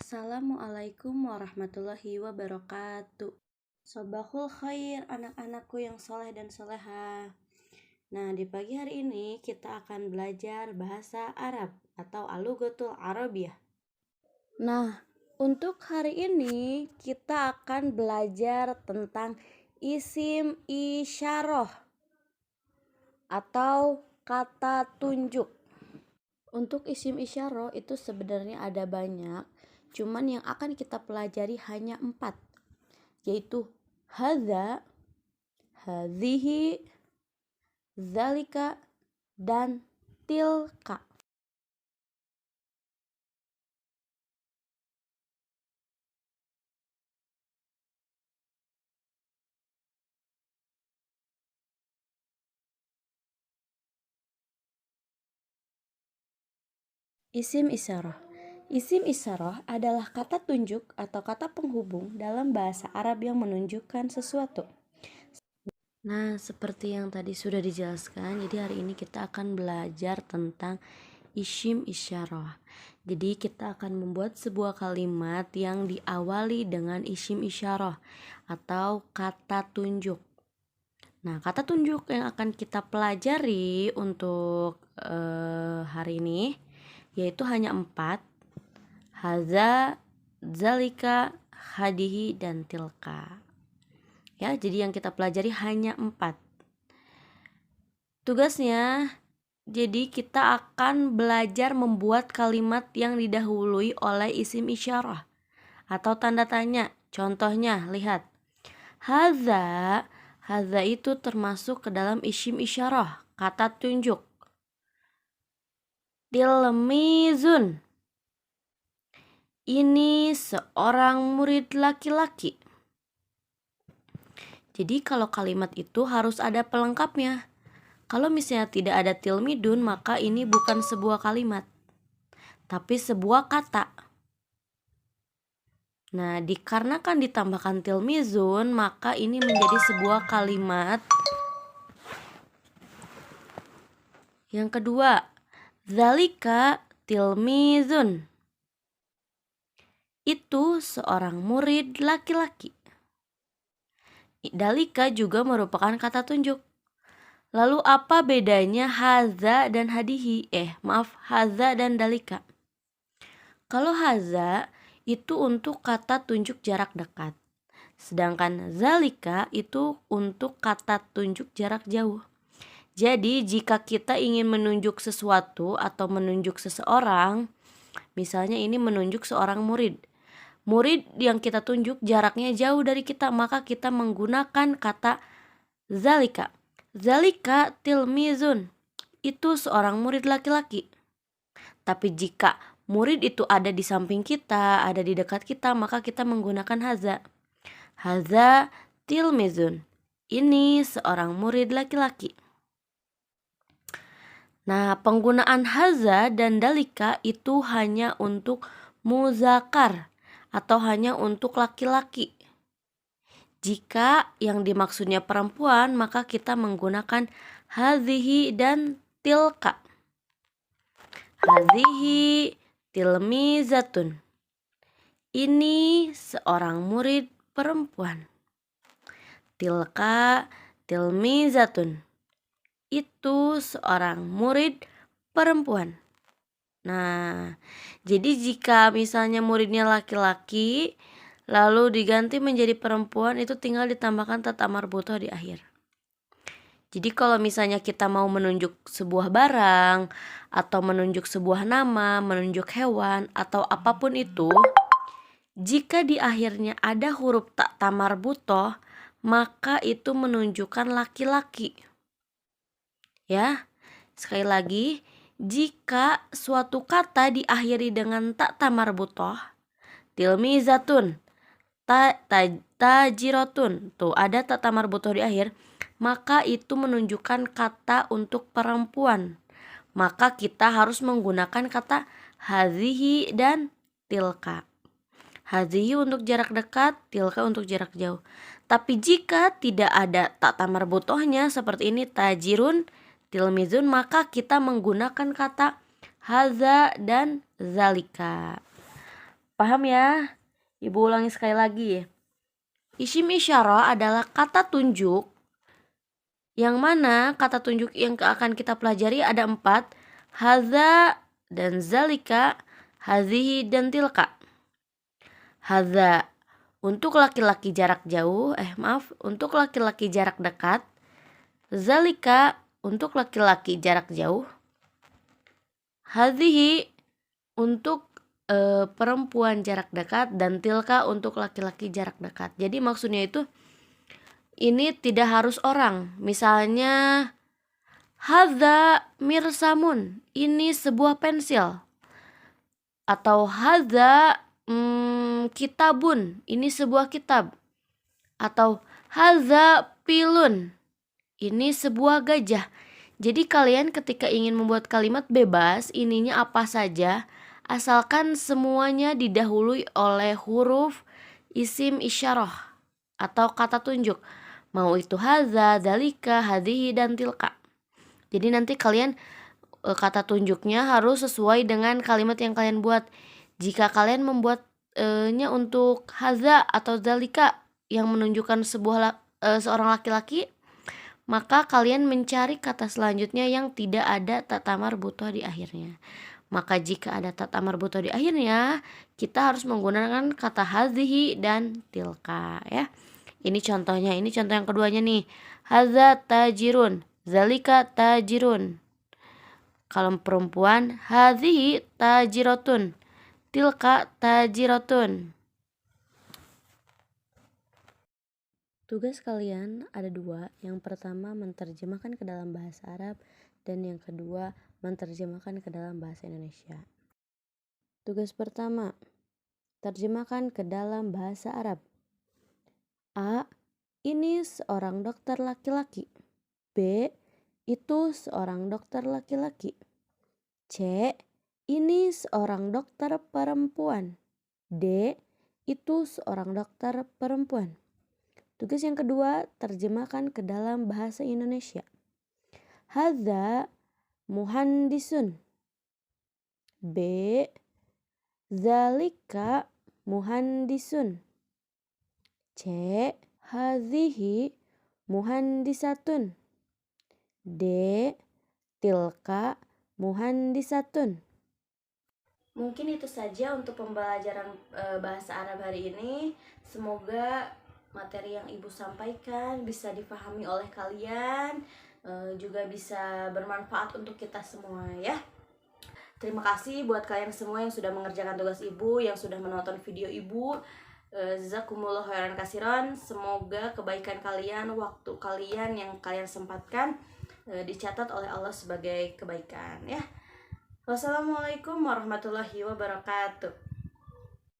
Assalamualaikum warahmatullahi wabarakatuh. Sobahul khair anak-anakku yang soleh dan soleha. Nah, di pagi hari ini kita akan belajar bahasa Arab atau al-lughatul arabiyah. Nah, untuk hari ini kita akan belajar tentang isim isyarah atau kata tunjuk. Untuk isim isyarah itu sebenarnya ada banyak, cuman yang akan kita pelajari hanya 4, yaitu hadza, hadhihi, zalika, dan tilka. Isim isyarah. Isim isyarah adalah kata tunjuk atau kata penghubung dalam bahasa Arab yang menunjukkan sesuatu. Nah, seperti yang tadi sudah dijelaskan, jadi hari ini kita akan belajar tentang isim isyarah. Jadi kita akan membuat sebuah kalimat yang diawali dengan isim isyarah atau kata tunjuk. Nah, kata tunjuk yang akan kita pelajari untuk hari ini yaitu hanya 4, hadza, zalika, hadihi, dan tilka. Ya, jadi yang kita pelajari hanya 4. Tugasnya, jadi kita akan belajar membuat kalimat yang didahului oleh isim isyarah atau tanda tanya. Contohnya, lihat. Hadza itu termasuk ke dalam isim isyarah, kata tunjuk. Tilmizun, ini seorang murid laki-laki. Jadi kalau kalimat itu harus ada pelengkapnya. Kalau misalnya tidak ada tilmidun, maka ini bukan sebuah kalimat, tapi sebuah kata. Nah, dikarenakan ditambahkan tilmizun, maka ini menjadi sebuah kalimat. Yang kedua, zalika tilmizun, itu seorang murid laki-laki. Dalika juga merupakan kata tunjuk. Lalu apa bedanya haza dan hadihi? Haza dan dalika. Kalau haza itu untuk kata tunjuk jarak dekat, sedangkan zalika itu untuk kata tunjuk jarak jauh. Jadi jika kita ingin menunjuk sesuatu atau menunjuk seseorang, misalnya ini menunjuk seorang murid yang kita tunjuk jaraknya jauh dari kita, maka kita menggunakan kata zalika. Zalika tilmizun, itu seorang murid laki-laki. Tapi jika murid itu ada di samping kita, ada di dekat kita, maka kita menggunakan haza. Haza tilmizun, ini seorang murid laki-laki. Nah, penggunaan haza dan dalika itu hanya untuk muzakkar atau hanya untuk laki-laki. Jika yang dimaksudnya perempuan, maka kita menggunakan hadhihi dan tilka. Hadhihi tilmizatun, ini seorang murid perempuan. Tilka tilmizatun, itu seorang murid perempuan. Nah, jadi jika misalnya muridnya laki-laki lalu diganti menjadi perempuan, itu tinggal ditambahkan tat marbutah di akhir. Jadi kalau misalnya kita mau menunjuk sebuah barang atau menunjuk sebuah nama, menunjuk hewan atau apapun itu, jika di akhirnya ada huruf ta marbutah, maka itu menunjukkan laki-laki. Ya, sekali lagi, jika suatu kata diakhiri dengan ta marbutah, tilmizatun, tajirotun, tuh ada ta marbutah di akhir, maka itu menunjukkan kata untuk perempuan. Maka kita harus menggunakan kata hadhihi dan tilka. Hadhihi untuk jarak dekat, tilka untuk jarak jauh. Tapi jika tidak ada ta marbutahnya seperti ini, tajirun, tilmizun, maka kita menggunakan kata haza dan zalika. Paham ya? Ibu ulangi sekali lagi. Isim isyarah adalah kata tunjuk, yang mana kata tunjuk yang akan kita pelajari ada 4. Hadza dan zalika, hazihi dan tilka. Hadza untuk laki-laki jarak jauh, untuk laki-laki jarak dekat. Zalika untuk laki-laki jarak jauh. Hazihi untuk perempuan jarak dekat, dan tilka untuk laki-laki jarak dekat. Jadi maksudnya itu ini tidak harus orang. Misalnya hadza mirsamun, ini sebuah pensil. Atau hadza kitabun, ini sebuah kitab. Atau hadza pilun, ini sebuah gajah. Jadi kalian ketika ingin membuat kalimat bebas, ininya apa saja, asalkan semuanya didahului oleh huruf isim isyarah atau kata tunjuk. Mau itu hadza, dzalika, hadhihi, dan tilka. Jadi nanti kalian kata tunjuknya harus sesuai dengan kalimat yang kalian buat. Jika kalian membuatnya untuk hadza atau dzalika yang menunjukkan seorang laki-laki, maka kalian mencari kata selanjutnya yang tidak ada tata marbutoh di akhirnya. Maka jika ada tata marbutoh di akhirnya, kita harus menggunakan kata hazihi dan tilka ya. Ini contohnya, ini contoh yang keduanya nih. Hadza tajirun, zalika tajirun. Kalau perempuan, hazihi tajirotun, tilka tajirotun. Tugas kalian ada 2. Yang pertama menerjemahkan ke dalam bahasa Arab, dan yang kedua menerjemahkan ke dalam bahasa Indonesia. Tugas pertama, terjemahkan ke dalam bahasa Arab. A. Ini seorang dokter laki-laki. B. Itu seorang dokter laki-laki. C. Ini seorang dokter perempuan. D. Itu seorang dokter perempuan. Tugas yang kedua, terjemahkan ke dalam bahasa Indonesia. Hadza muhandisun. B. Zalika muhandisun. C. Hazihi muhandisatun. D. Tilka muhandisatun. Mungkin itu saja untuk pembelajaran bahasa Arab hari ini. Semoga materi yang Ibu sampaikan bisa dipahami oleh kalian, juga bisa bermanfaat untuk kita semua ya. Terima kasih buat kalian semua yang sudah mengerjakan tugas Ibu, yang sudah menonton video Ibu. Jazakumullah khairan kasiran. Semoga kebaikan kalian, waktu kalian yang kalian sempatkan dicatat oleh Allah sebagai kebaikan ya. Wassalamualaikum warahmatullahi wabarakatuh.